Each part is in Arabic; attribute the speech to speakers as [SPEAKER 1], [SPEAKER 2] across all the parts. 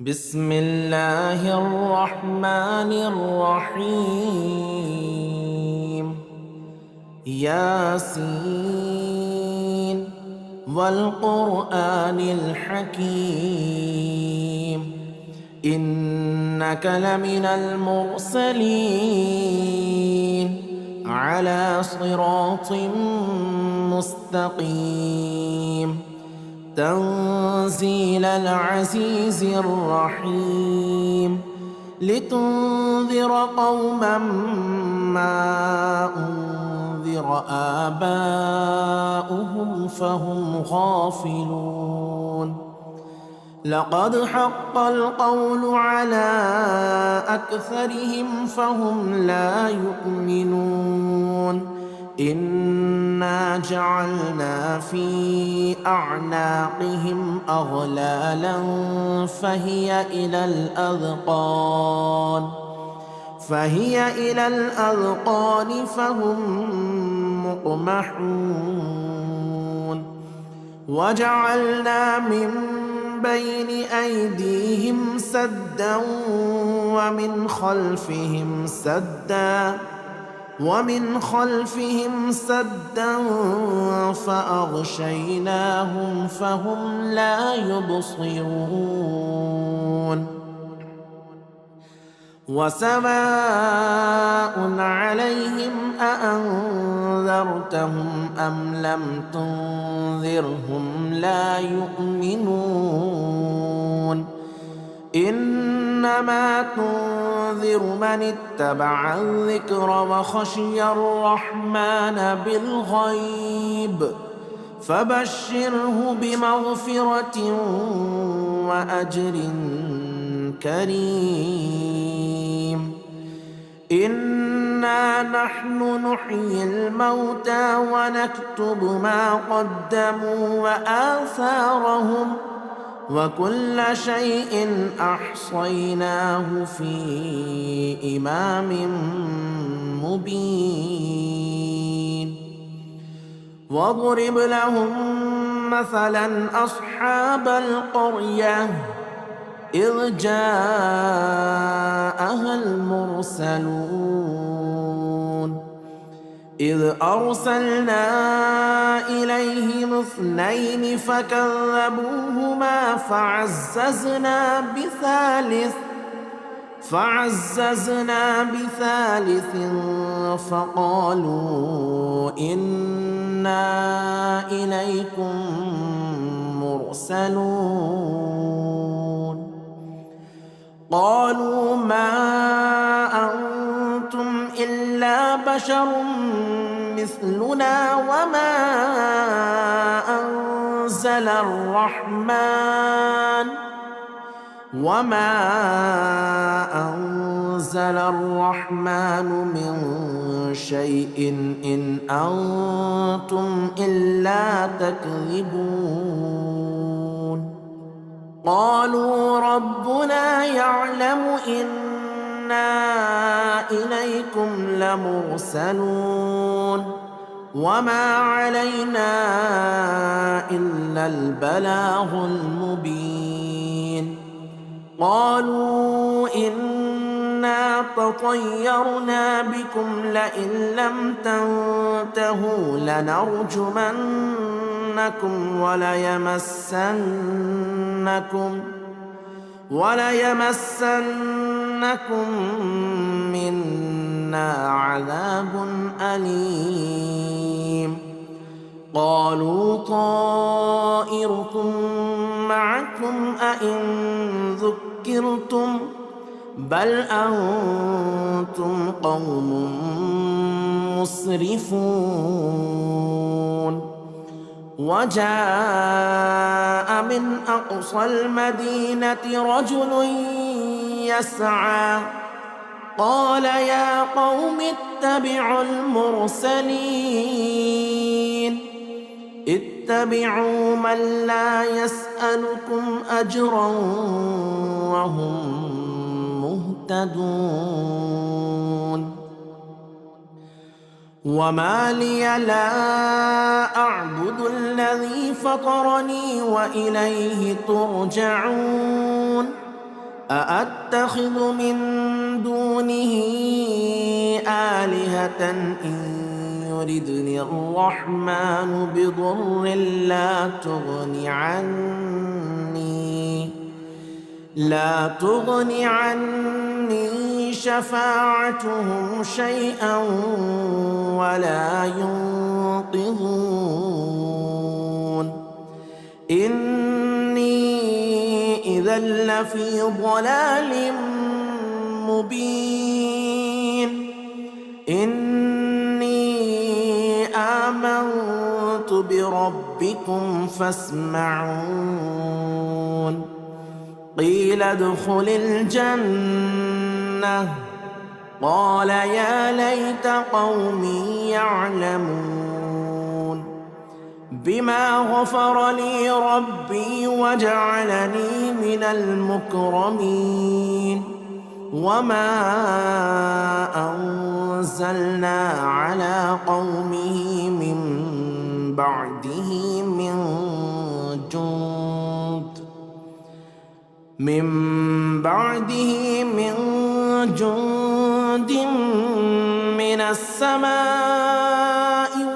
[SPEAKER 1] بسم الله الرحمن الرحيم. ياسين والقرآن الحكيم إنك لمن المرسلين على صراط مستقيم تنزيل العزيز الرحيم لتنذر قوما ما أنذر آباؤهم فهم غافلون. لقد حق القول على أكثرهم فهم لا يؤمنون. إنا جعلنا في أعناقهم أغلالا فهي إلى الأذقان فهم مقمحون. وجعلنا من بين أيديهم سدا ومن خلفهم سدا فأغشيناهم فهم لا يبصرون. وسواء عليهم أأنذرتهم أم لم تنذرهم لا يؤمنون. إنما تنذر من اتبع الذكر وخشي الرحمن بالغيب فبشره بمغفرة وأجر كريم. إنا نحن نحيي الموتى ونكتب ما قدموا وآثارهم وكل شيء أحصيناه في إمام مبين. واضرب لهم مثلا أصحاب القرية إذ جاءها المرسلون إذ أرسلنا إليهم 2 فكذبوهما فعززنا بثالث فقالوا إنا إليكم مرسلون. قالوا ما أنتم إلا بشر مثلنا وما أنزل الرحمن من شيء إن أنتم إلا تكذبون. قالوا ربنا يعلم إنا إليكم لمرسلون وما علينا إلا البلاغ المبين. قالوا إنا تطيرنا بكم لئن لم تنتهوا لنرجمنكم وليمسنكم منا عذاب أليم. قالوا طائركم معكم أئن ذكرتم بل أنتم قوم مسرفون. وجاء من أقصى المدينة رجل يسعى قال يا قوم اتبعوا المرسلين اتبعوا من لا يسألكم أجرا وهم مهتدون. وما لي لا أعبد الذي فطرني وإليه ترجعون. أأتخذ من دونه آلهة إن يردني الرحمن بضر لا تغن عني شفاعتهم شيئا ولا ينقذون إني إذا لفي ضلال مبين إني آمنت بربكم فاسمعون قيل ادخل الجنة قال يا ليت قومي يعلمون بما غفر لي ربي وجعلني من المكرمين وما أنزلنا على قومه من بعده من جند من السماء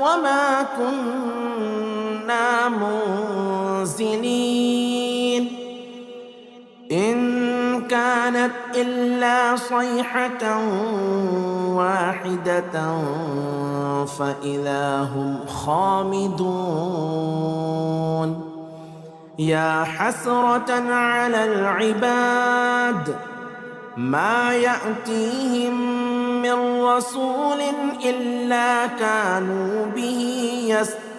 [SPEAKER 1] وما كنا منزلين إن كانت إلا صيحة واحدة فإذا هم خامدون يا حسرة على العباد ما يأتيهم من رسول إلا كانوا به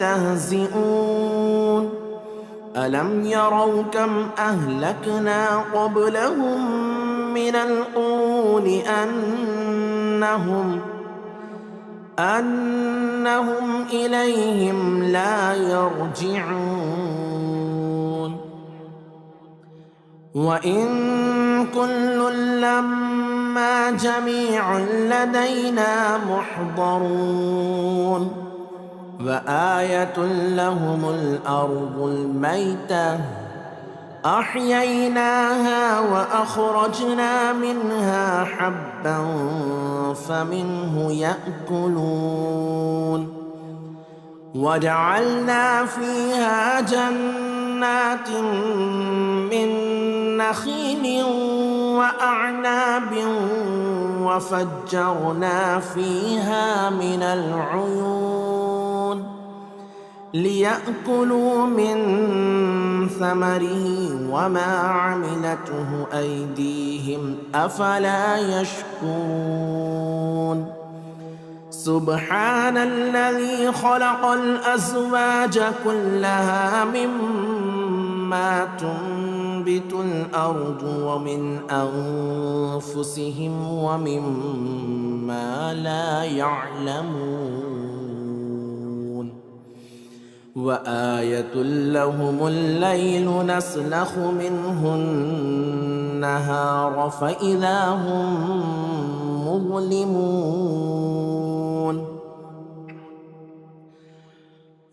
[SPEAKER 1] يستهزئون ألم يروا كم أهلكنا قبلهم من القرون أنهم إليهم لا يرجعون وإن كل لما جميع لدينا محضرون وآية لهم الأرض الميتة أحييناها وأخرجنا منها حبا فمنه يأكلون وجعلنا فيها جنات من نخيل وأعناب وفجرنا فيها من العيون ليأكلوا من ثمره وما عملته أيديهم أفلا يشكرون سبحان الذي خلق الأزواج كلها مما تنبت الأرض ومن أنفسهم ومما لا يعلمون وآية لهم الليل نسلخ منه النهار فإذا هم مظلمون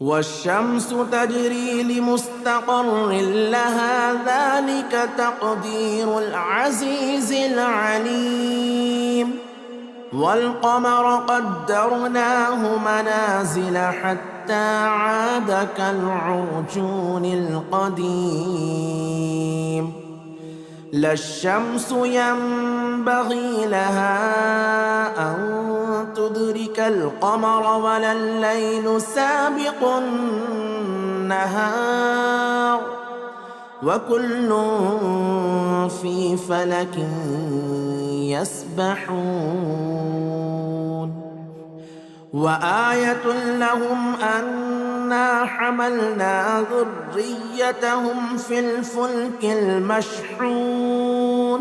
[SPEAKER 1] والشمس تجري لمستقر لها ذلك تقدير العزيز العليم والقمر قدرناه منازل حتى عاد كالعرجون القديم لا الشمس ينبغي لها أن تدرك القمر ولا الليل سابق النهار وكل في فلك يسبحون وآية لهم أنا حملنا ذريتهم في الفلك المشحون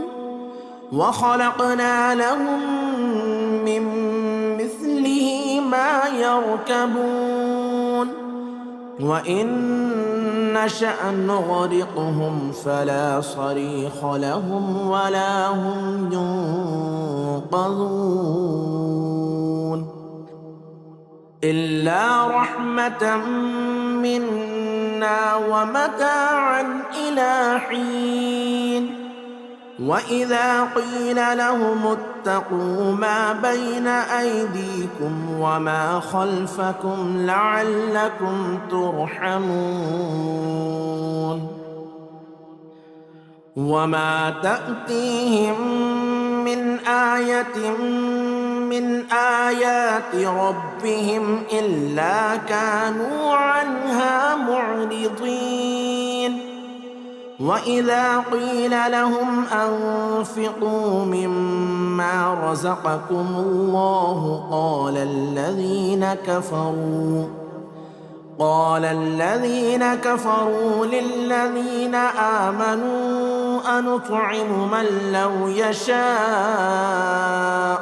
[SPEAKER 1] وخلقنا لهم من مثله ما يركبون وإن نشأ نغرقهم فلا صريخ لهم ولا هم ينقذون إلا رحمة منا ومتاعا إلى حين وإذا قيل لهم اتقوا ما بين أيديكم وما خلفكم لعلكم ترحمون وما تأتيهم من آية من آيات ربهم إلا كانوا عنها معرضين وإذا قيل لهم أنفقوا مما رزقكم الله قال الذين كفروا للذين آمنوا أنطعم من لو يشاء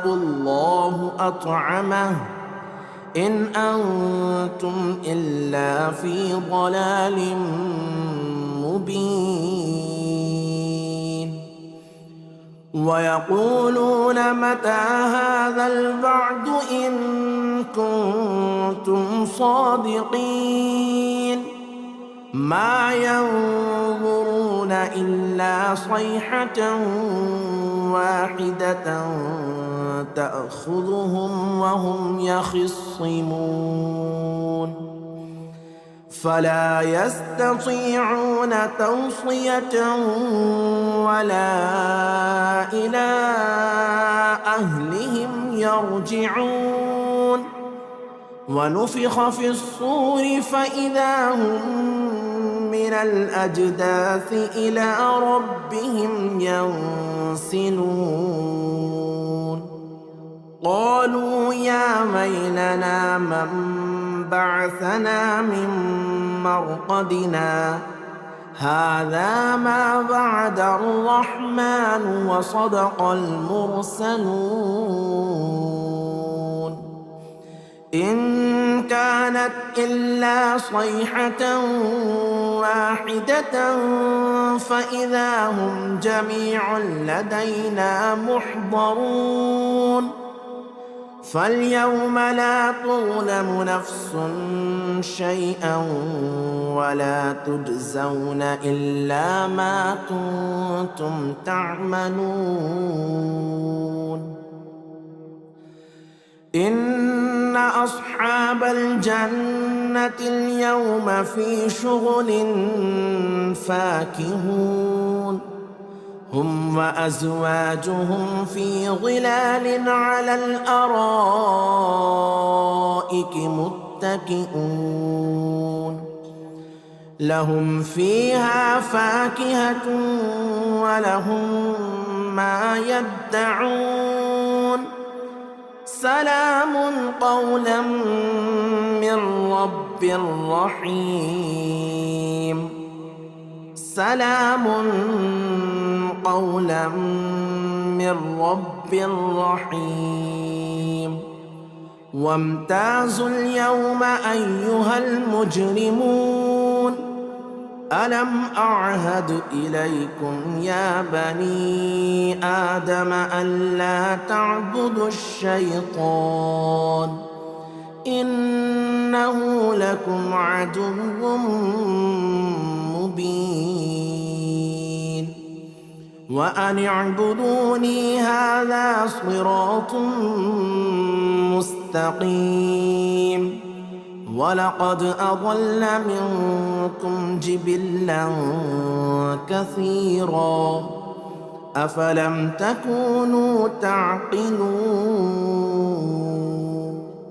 [SPEAKER 1] الله أطعمه إن أنتم إلا في ضلال مبين ويقولون متى هذا الوعد إن كنتم صادقين ما ينظرون إلا صيحة واحدة تأخذهم وهم يخصمون فلا يستطيعون توصية ولا إلى أهلهم يرجعون ونفخ في الصور فإذا هم من الأجداث إلى ربهم ينسلون قالوا يا ويلنا من بعثنا من مرقدنا هذا ما وعد الرحمن وصدق المرسلون إن كانت إلا صيحة واحدة فإذا هم جميع لدينا محضرون فاليوم لا تظلم نفس شيئا ولا تجزون إلا ما كنتم تعملون إن أصحاب الجنة اليوم في شغل فاكهون هم وأزواجهم في ظلال على الأرائك متكئون لهم فيها فاكهة ولهم ما يدعون سلام قولا من رب رحيم سلام قولا من رب رحيم وامتازوا اليوم أيها المجرمون ألم أعهد إليكم يا بني آدم ألا تعبدوا الشيطان إنه لكم عدو مبين وأن اعبدوني هذا صراط مستقيم ولقد أضل منكم جبلا كثيرا أفلم تكونوا تعقلون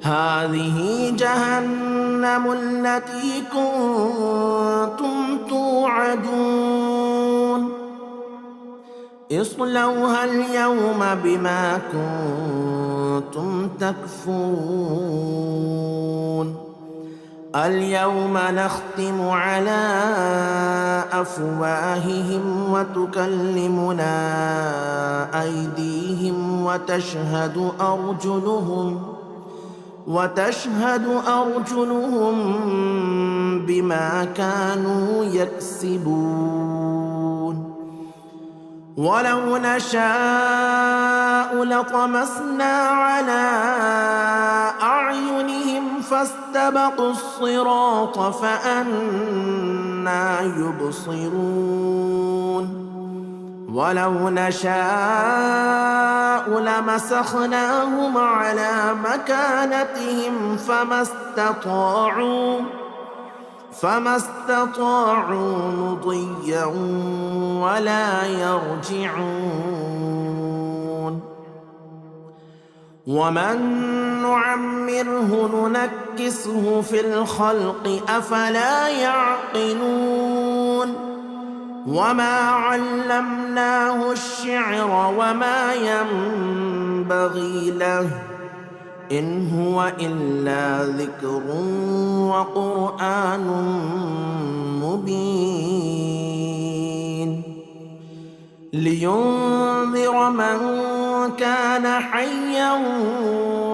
[SPEAKER 1] هذه جهنم التي كنتم توعدون اصلوها اليوم بما كنتم تكفرون اليوم نختم على أفواههم وتكلمنا أيديهم وتشهد أرجلهم بما كانوا يكسبون ولو نشاء لطمسنا على أعينهم فاستبقوا الصراط فأنى يبصرون ولو نشاء لمسخناهم على مكانتهم فما استطاعوا مضيا ولا يرجعون. ومن نعمره ننكسه في الخلق أفلا يعقلون. وما علمناه الشعر وما ينبغي له إن هو إلا ذكر وقرآن مبين لينذر من كان حيا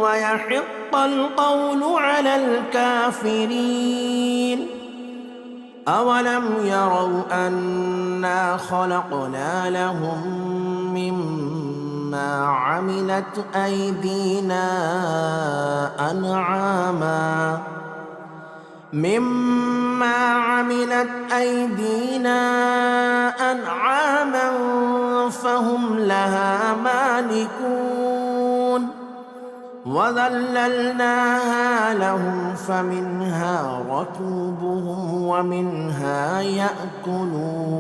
[SPEAKER 1] ويحق القول على الكافرين. أولم يروا أنا خلقنا لهم مما عملت أيدينا أنعاما فهم لها مالكون. وذللناها لهم فمنها ركوبهم ومنها يأكلون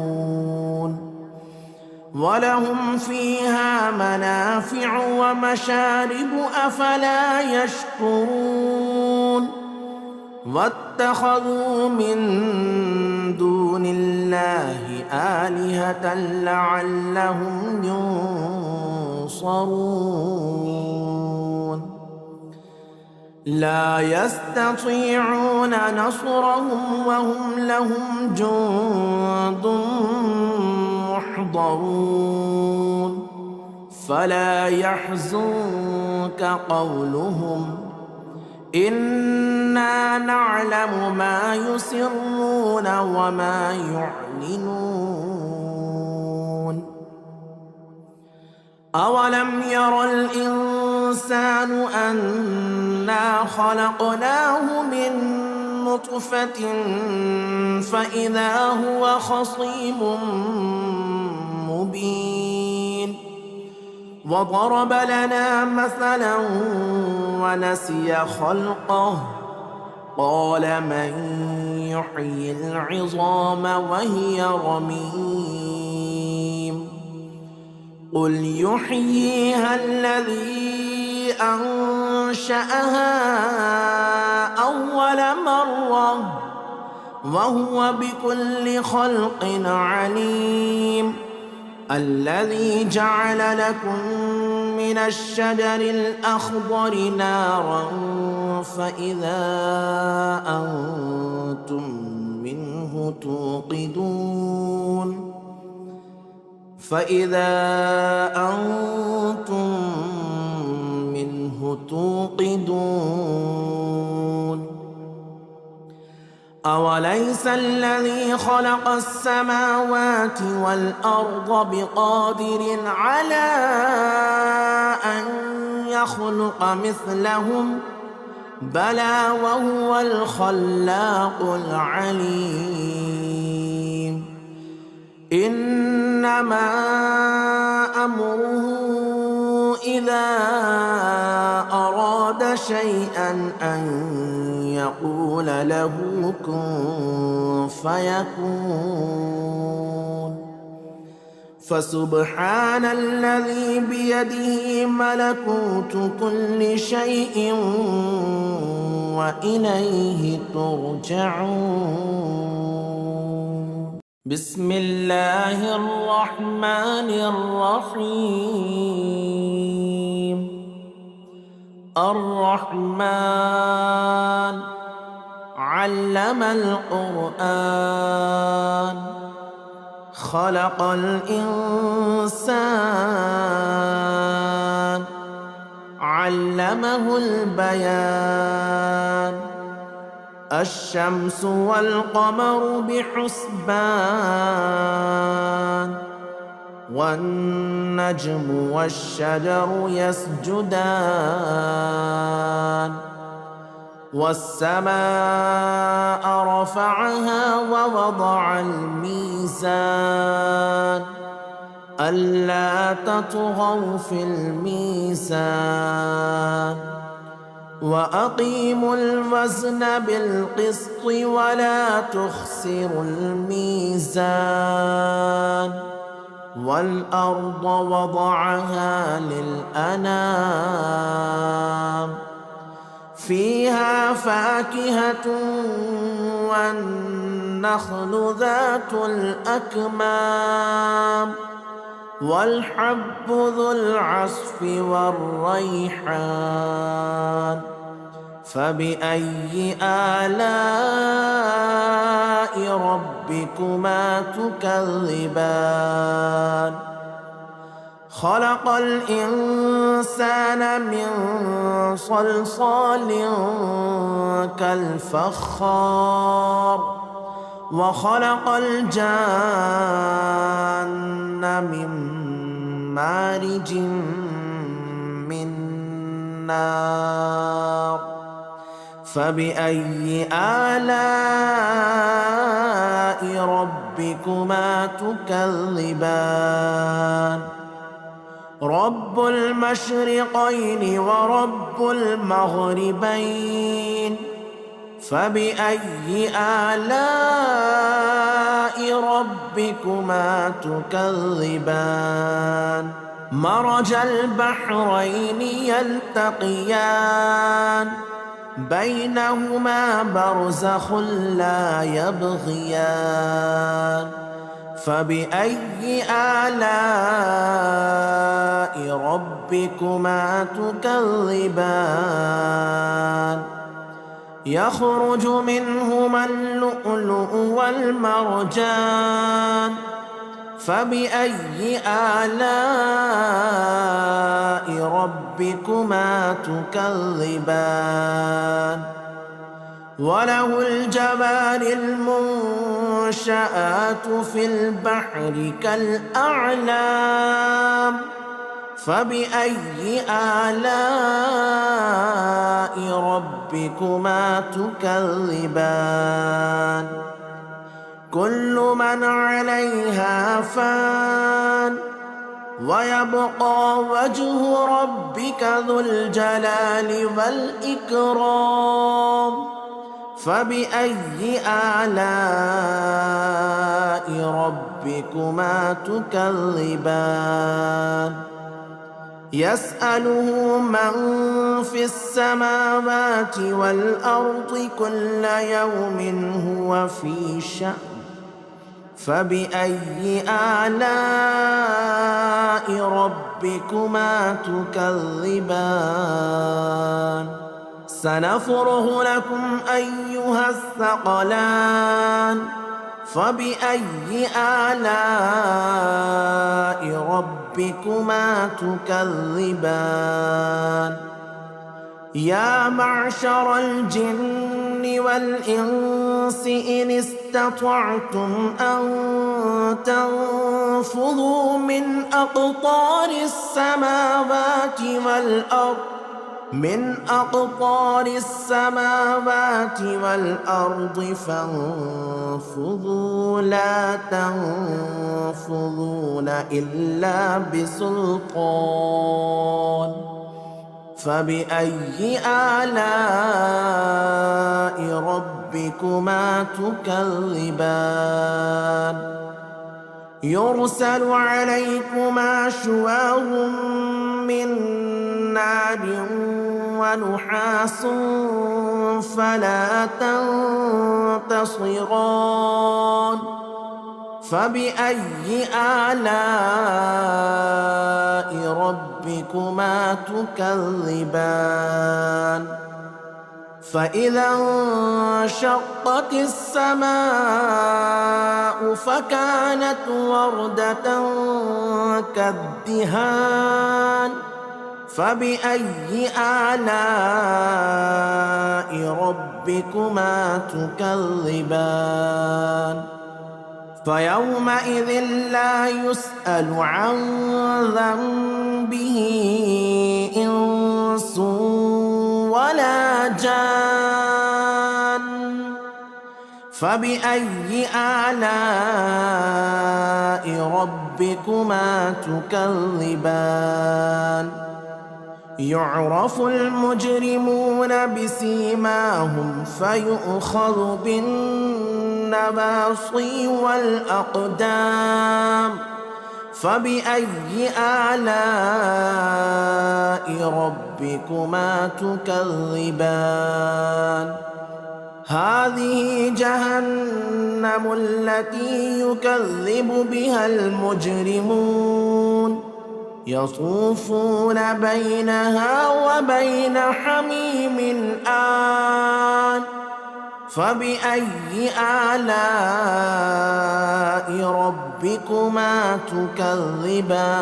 [SPEAKER 1] ولهم فيها منافع ومشارب أفلا يشكرون. واتخذوا من دون الله آلهة لعلهم ينصرون. لا يستطيعون نصرهم وهم لهم جند محضرون. فلا يحزنك قولهم إنا نعلم ما يسرون وما يعلنون. أولم ير الإنسان أنا خلقناه من نطفة فإذا هو خصيم مبين. وضرب لنا مثلا ونسي خلقه قال من يحيي العظام وهي رميم. قل يحييها الذي أنشأها أول مرة وهو بكل خلق عليم. الذي جعل لكم من الشجر الأخضر نارا فإذا أنتم منه توقدون. أوليس الذي خلق السماوات والأرض بقادر على أن يخلق مثلهم بلى وهو الخلاق العليم. إنما أمره إذا أراد شيئا أن يقول له كن فيكون. فسبحان الذي بيده ملكوت كل شيء وإليه ترجعون. بسم الله الرحمن الرحيم. الرحمن علم القرآن خلق الإنسان علمه البيان. الشمس والقمر بحسبان والنجم والشجر يسجدان. والسماء رفعها ووضع الميزان ألا تطغوا في الميزان وأقيموا الوزن بالقسط ولا تخسروا الميزان والأرض وضعها للأنام فيها فاكهة والنخل ذات الأكمام والحب ذو العصف والريحان فبأي آلاء ربكما تكذبان خلق الإنسان من صلصال كالفخار وخلق الجان من مارج من نار فبأي آلاء ربكما تكذبان رب المشرقين ورب المغربين فبأي آلاء ربكما تكذبان مرج البحرين يلتقيان بينهما برزخ لا يبغيان فبأي آلاء ربكما تكذبان يخرج منهما اللؤلؤ والمرجان فبأي آلاء ربكما تكذبان وله الجبال المنشآت في البحر كالأعلام فبأي آلاء ربكما تكذبان كل من عليها فان ويبقى وجه ربك ذو الجلال والإكرام فبأي آلاء ربكما تكذبان يسأله من في السماوات والأرض كل يوم هو في شأن فبأي آلاء ربكما تكذبان سنفرغ لكم أيها الثقلان فبأي آلاء ربكما تكذبان يا معشر الجن والإنس إن استطعتم أن تنفذوا من أقطار السماوات والأرض فانفذوا لا تنفذون إلا بسلطان فبأي آلاء ربكما تكذبان يرسل عليكما شواظ من نار ونحاس فلا تنتصران فبأي آلاء ربكما تكذبان فإذا انشقت السماء فكانت وردة كالدهان فبأي آلاء ربكما تكذبان فيومئذ لا يسأل عن ذنبه إنس ولا جان فبأي آلاء ربكما ربكما تكذبان يعرف المجرمون بسيماهم فيؤخذ بالنواصي والأقدام فبأي آلاء ربكما تكذبان هذه جهنم التي يكذب بها المجرمون يطوفون بينها وبين حميم آن فبأي آلاء ربكما تكذبان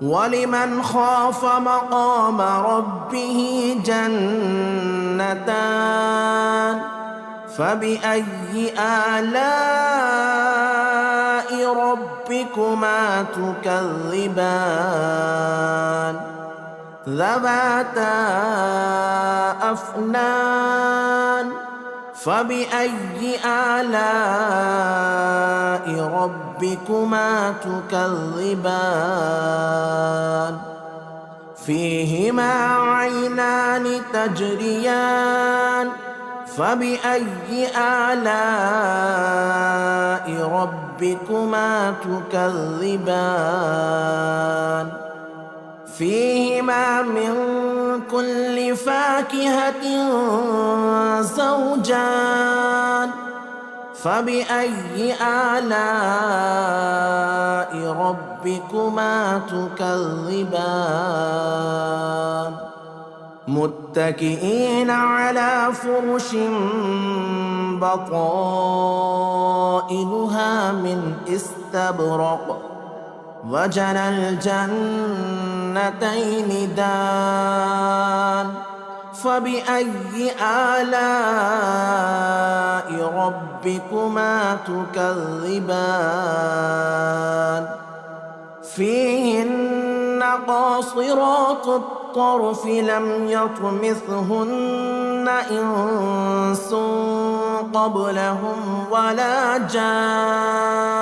[SPEAKER 1] ولمن خاف مقام ربه جنتان فبأي آلاء ربكما تكذبان ذواتا أفنان فبأي آلاء ربكما تكذبان فيهما عينان تجريان فبأي آلاء ربكما تكذبان فيهما من كل فاكهة زوجان فبأي آلاء ربكما تكذبان متكئين على فرش بطائنها من استبرق وجنى الجنتين دان فبأي آلاء ربكما تكذبان فيهن قاصرات الطرف لم يطمثهن إنس قبلهم ولا جان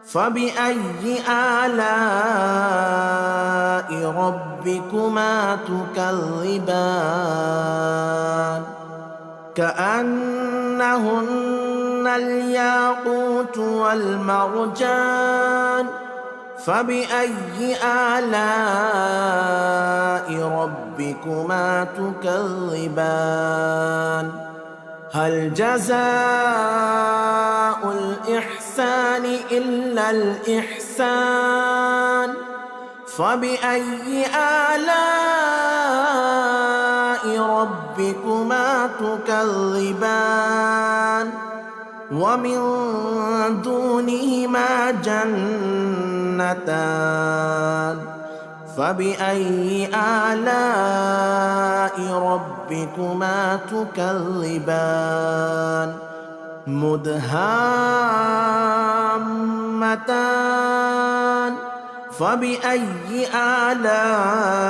[SPEAKER 1] فبأي آلاء ربكما تكذبان كأنهن الياقوت والمرجان فبأي آلاء ربكما تكذبان هل جزاء الإحسان إلا الإحسان فبأي آلاء ربكما تكذبان ومن دونهما جنتان فبأي آلاء ربكما تكذبان مدهامتان فبأي آلاء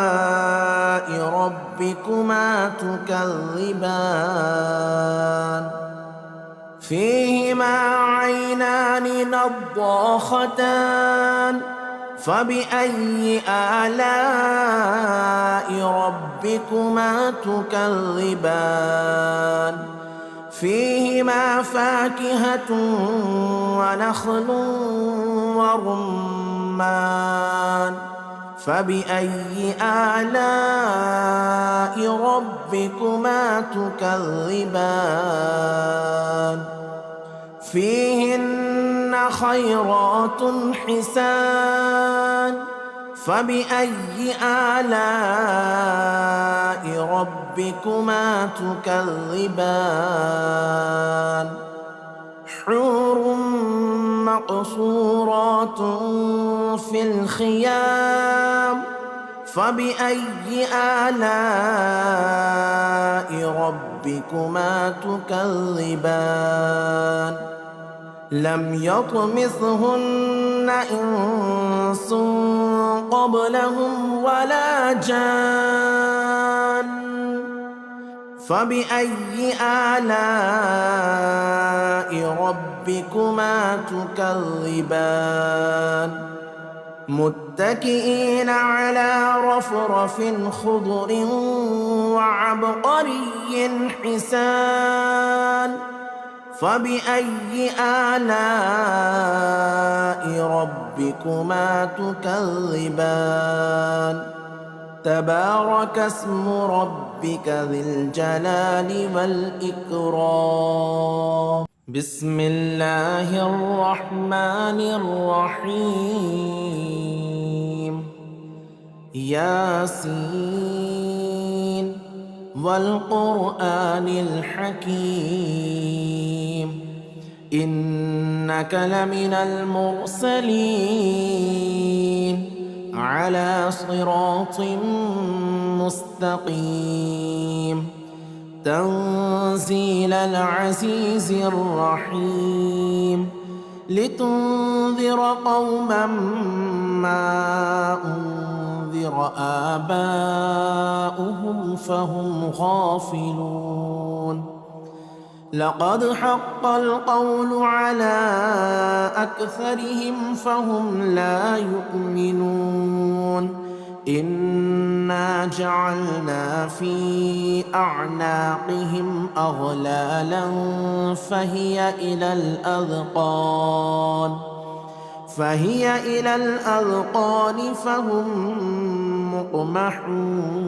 [SPEAKER 1] ربكما تكذبان فيهما عينان نضاختان فبأي آلاء ربكما تكذبان فيهما فاكهة ونخل ورمان فبأي آلاء ربكما تكذبان فيهن خيرات حسان فبأي آلاء ربكما تكذبان حور مقصورات في الخيام فبأي آلاء ربكما تكذبان لم يطمثهن إنس قبلهم ولا جان فبأي آلاء ربكما تكذبان متكئين على رفرف خضر وعبقري حسان فبأي آلاء ربكما تكذبان تبارك اسم ربك ذي الجلال والإكرام بسم الله الرحمن الرحيم ياسين والقرآن الحكيم إنك لمن المرسلين على صراط مستقيم تنزيل العزيز الرحيم لتنذر قوما ما أنذر آباؤهم فهم غافلون لقد حق القول على أكثرهم فهم لا يؤمنون إنا جعلنا في أعناقهم أغلالا فهي إلى الأذقان فهم مقمحون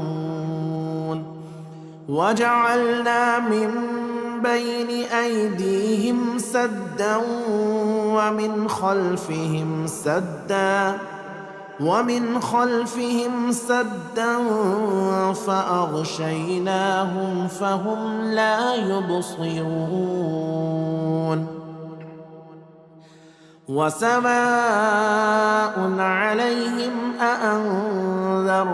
[SPEAKER 1] وجعلنا من بين أيديهم سدا ومن خلفهم سدا فأغشيناهم فهم لا يبصرون وسواء عليهم أأنذرتهم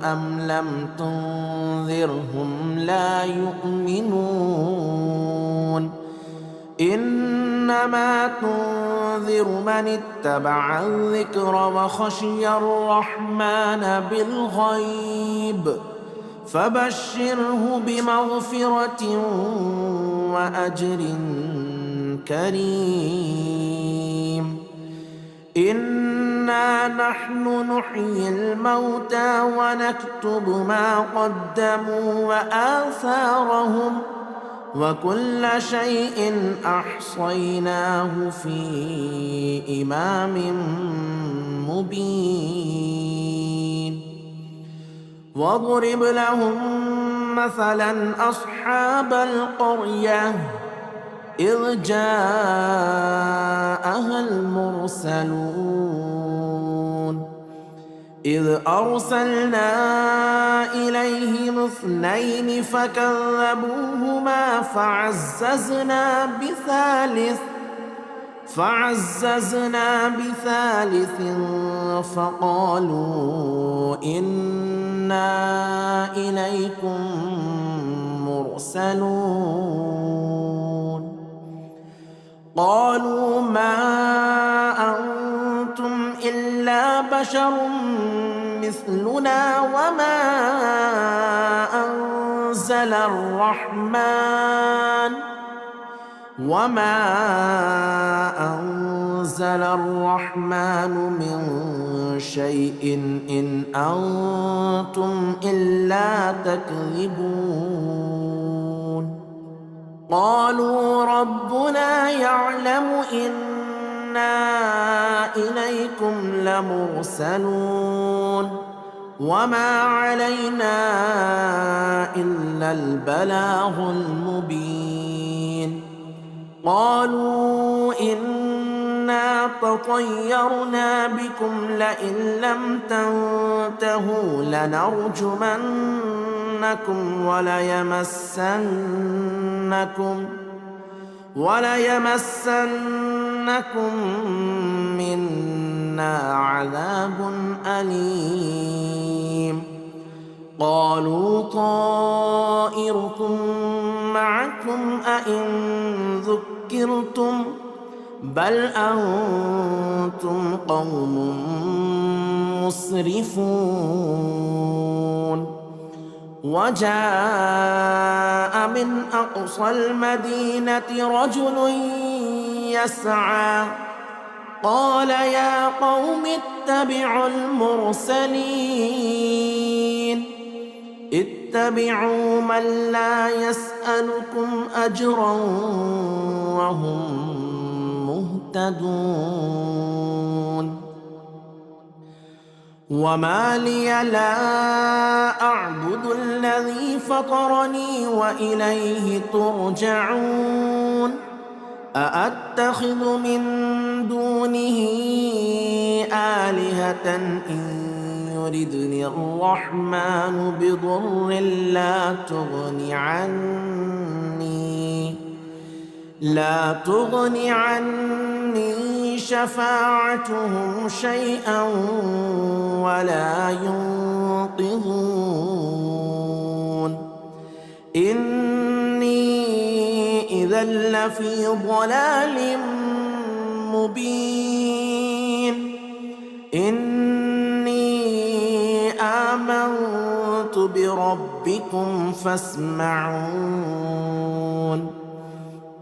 [SPEAKER 1] أم لم تنذرهم لا يؤمنون إنما تنذر من اتبع الذكر وخشي الرحمن بالغيب فبشره بمغفرة وأجر كريم إنا نحن نحيي الموتى ونكتب ما قدموا وآثارهم وكل شيء أحصيناه في إمام مبين واضرب لهم مثلا أصحاب القرية إذ جاءها المرسلون إذ أرسلنا إليهم 2 فكذبوهما فعززنا بثالث فقالوا إنا إليكم مرسلون قالوا ما أنتم إلا بشر مثلنا وما أنزل الرحمن من شيء إن أنتم إلا تكذبون قالوا ربنا يعلم إنا إليكم لمرسلون وما علينا إلا البلاغ المبين قالوا إنا تطيرنا بكم لئن لم تنتهوا لنرجمنكم وليمسنكم منا عذاب أليم قالوا طائركم معكم أئن ذكرتم بل أنتم قوم مسرفون وجاء من أقصى المدينة رجل يسعى قال يا قوم اتبعوا المرسلين اتبعوا من لا يسألكم أجرا وهم مهتدون وما لي لا أعبد الذي فطرني وإليه ترجعون أأتخذ من دونه آلهة إن يردني الرحمن بضر لا تغني عني شفاعتهم شيئا ولا ينقذون إني إذا لفي ضلال مبين إني آمنت بربكم فاسمعون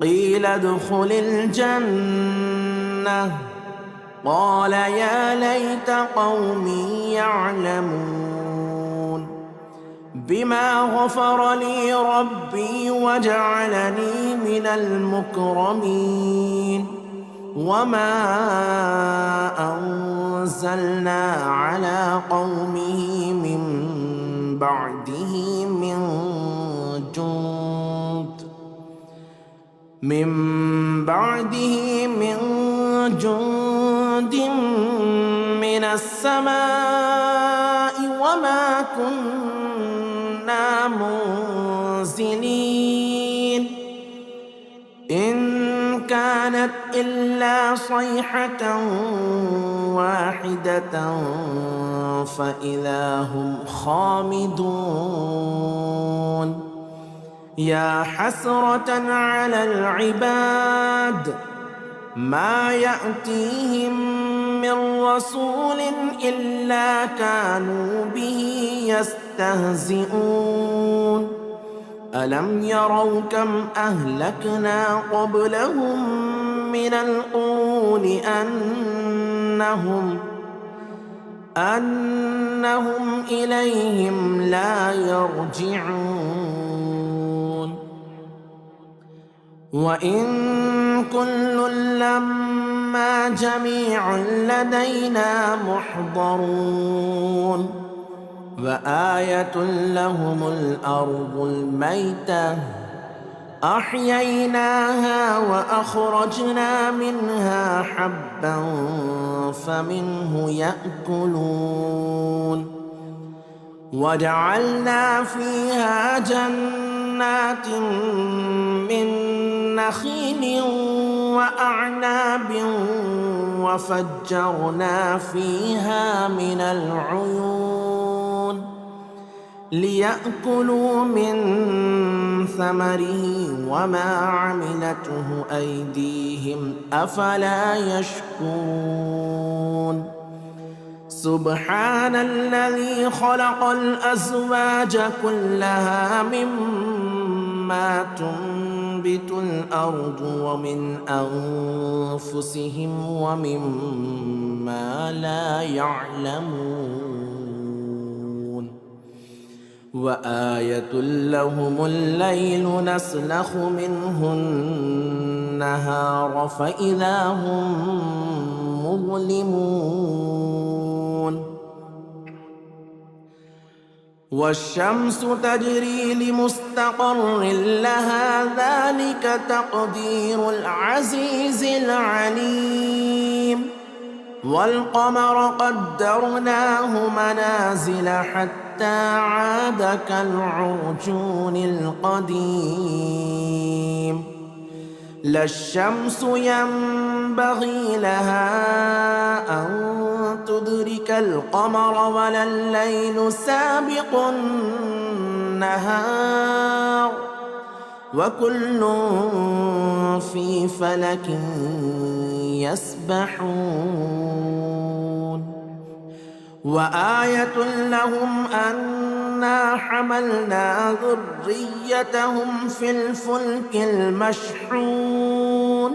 [SPEAKER 1] قيل ادخل الجنة قال يا ليت قومي يعلمون بما غفر لي ربي وجعلني من المكرمين وما أنزلنا على قومه من بعده من جند من السماء وما كنا منزلين إن كانت إلا صيحة واحدة فإذا هم خامدون يا حسرة على العباد ما يأتيهم من رسول إلا كانوا به يستهزئون ألم يروا كم أهلكنا قبلهم من القرون أنهم إليهم لا يرجعون وإن كل لما جميع لدينا محضرون وآية لهم الأرض الميتة أحييناها وأخرجنا منها حبا فمنه يأكلون وجعلنا فيها جنات من نخيل وأعناب وفجرنا فيها من العيون ليأكلوا من ثمره وما عملته أيديهم أفلا يشكرون سبحان الذي خلق الأزواج كلها مما تنبت الأرض ومن أنفسهم ومما لا يعلمون وآية لهم الليل نسلخ منه النهار فإذا هم مظلمون والشمس تجري لمستقر لها ذلك تقدير العزيز العليم والقمر قدرناه منازل حتى عاد كالعرجون القديم لا الشمس ينبغي لها أن تدرك القمر ولا الليل سابق النهار وكل في فلك يسبحون وآية لهم أن أنا حملنا ذريتهم في الفلك المشحون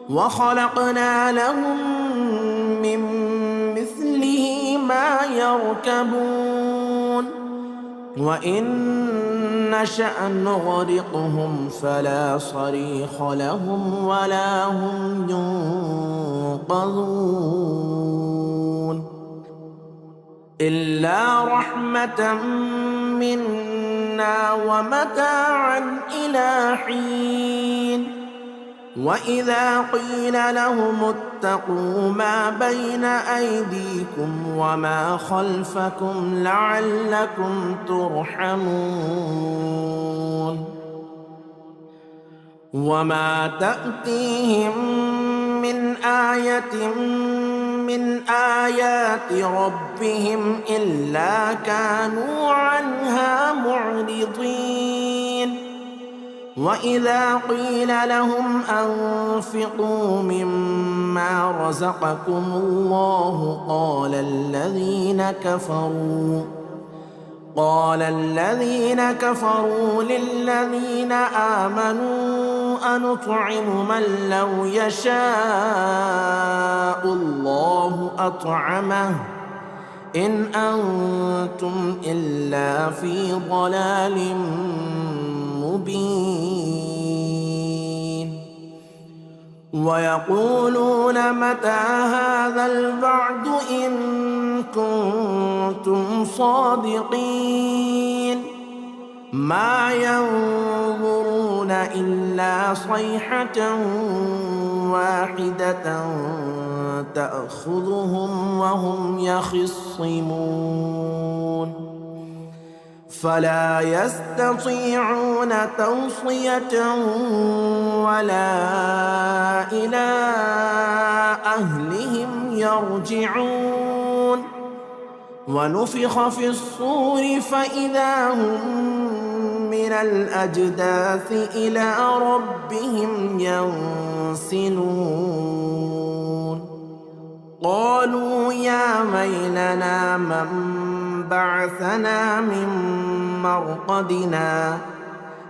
[SPEAKER 1] وخلقنا لهم من مثله ما يركبون وإن نشأ نغرقهم فلا صريخ لهم ولا هم ينقذون إلا رحمة منا ومتاعا إلى حين وإذا قيل لهم اتقوا ما بين أيديكم وما خلفكم لعلكم ترحمون وما تأتيهم من آية من آيات ربهم إلا كانوا عنها معرضين وإذا قيل لهم أنفقوا مما رزقكم الله قال الذين كفروا للذين آمنوا أنطعم من لو يشاء الله أطعمه إن أنتم إلا في ضلال مبين ويقولون متى هذا الوعد إن كنتم صادقين ما ينظرون إلا صيحة واحدة تأخذهم وهم يخصمون فلا يستطيعون توصية ولا إلى أهلهم يرجعون ونفخ في الصور فإذا هم من الأجداث إلى ربهم ينسلون قالوا يا ويلنا من بعثنا من مرقدنا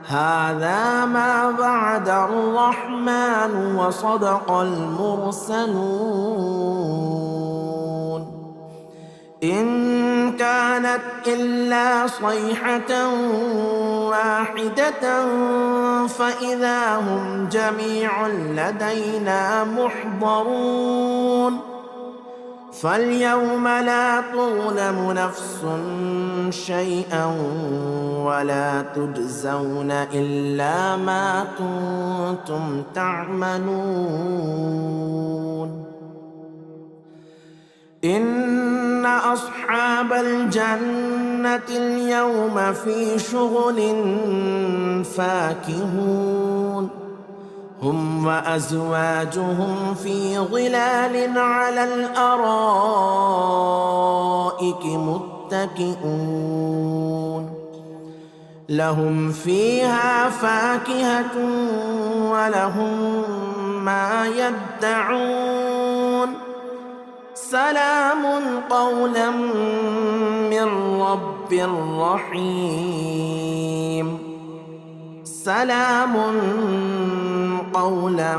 [SPEAKER 1] هذا ما وعد الرحمن وصدق المرسلون إن كانت إلا صيحة واحدة فإذا هم جميع لدينا محضرون فاليوم لا تظلم نفس شيئا ولا تجزون إلا ما كنتم تعملون إن أصحاب الجنة اليوم في شغل فاكهون هم وأزواجهم في ظلال على الأرائك متكئون لهم فيها فاكهة ولهم ما يدعون سلام قولا من رب رحيم سلام قولا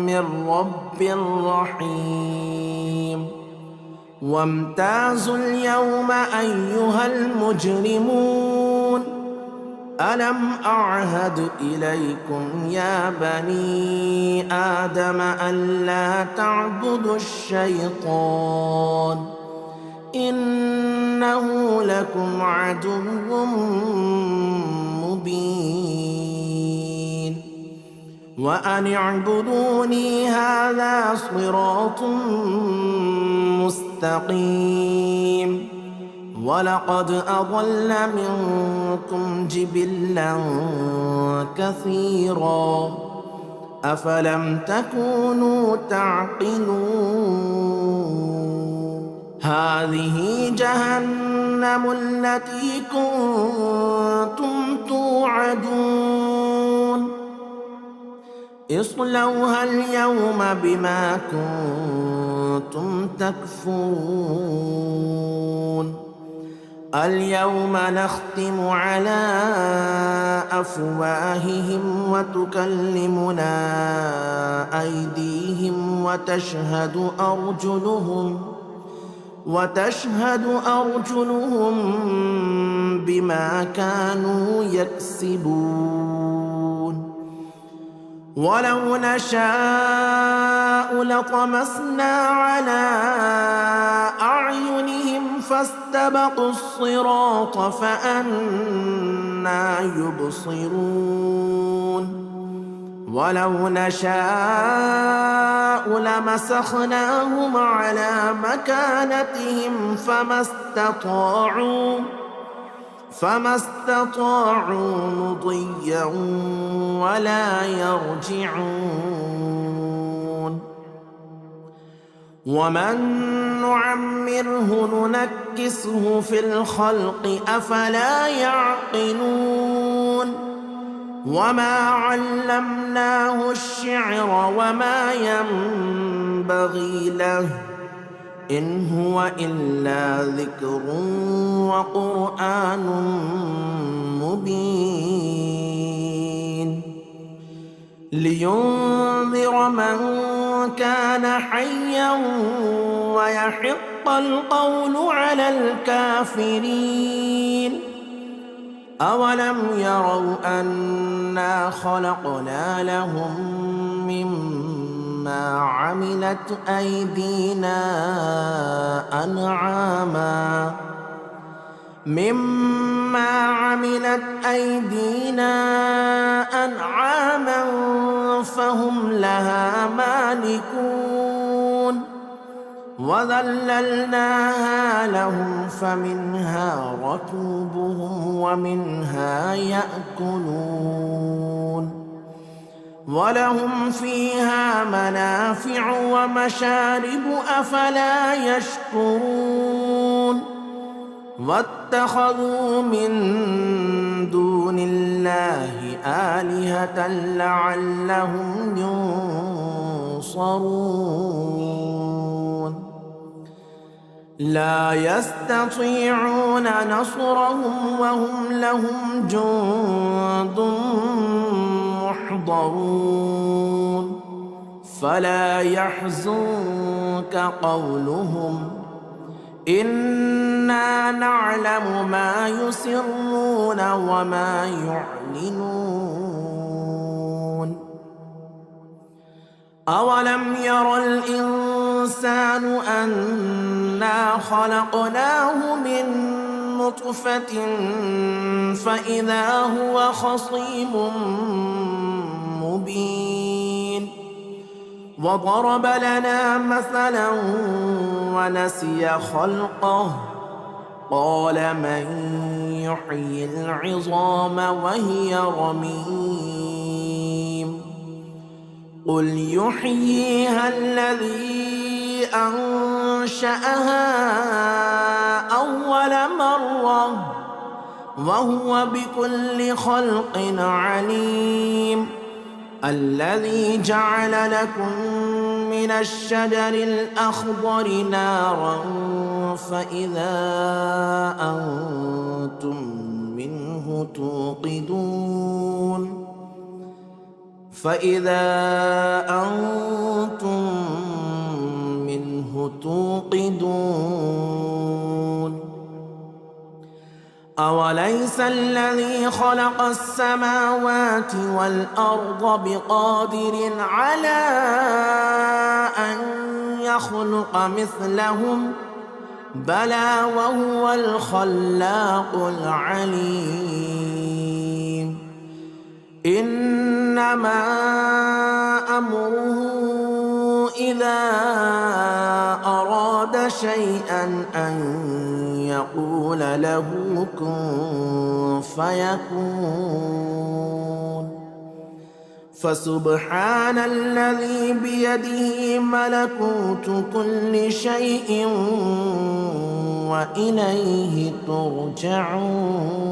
[SPEAKER 1] من رب رحيم وامتازوا اليوم أيها المجرمون ألم أعهد إليكم يا بني آدم ألا تعبدوا الشيطان إنه لكم عدو مبين وأن اعبدوني هذا صراط مستقيم ولقد أضل منكم جبلا كثيرا أفلم تكونوا تعقلون هذه جهنم التي كنتم توعدون اصلوها اليوم بما كنتم تكفرون اليوم نختم على أفواههم وتكلمنا أيديهم وتشهد أرجلهم بما كانوا يكسبون ولو نشاء لطمسنا على أعينهم فاستبقوا الصراط فأنى يبصرون ولو نشاء لمسخناهم على مكانتهم فما استطاعوا مضيا ولا يرجعون ومن نعمره ننكسه في الخلق أفلا يعقلون وما علمناه الشعر وما ينبغي له إن هو إلا ذكر وقرآن مبين لينذر من كان حيا ويحق القول على الكافرين أولم يروا أنا خلقنا لهم مما عملت أيدينا أنعاما فهم لها مالكون وذللناها لهم فمنها ركوبهم ومنها يأكلون ولهم فيها منافع ومشارب أفلا يشكرون واتخذوا من دون الله آلهة لعلهم ينصرون لا يستطيعون نصرهم وهم لهم جند محضرون فلا يحزنك قولهم إنا نعلم ما يسرون وما يعلنون أولم ير الإنسان أنا خلقناه من نطفة فإذا هو خصيم مبين وضرب لنا مثلا ونسي خلقه قال من يحيي العظام وهي رميم قل يحييها الذي أنشأها أول مرة وهو بكل خلق عليم الذي جعل لكم من الشجر الأخضر نارا فإذا أنتم منه توقدون أوليس الذي خلق السماوات والأرض بقادر على أن يخلق مثلهم بلى وهو الخلاق العليم إنما أمره إذا أراد شيئا أن يقول له كن فيكون فسبحان الذي بيده ملكوت كل شيء وإليه ترجعون.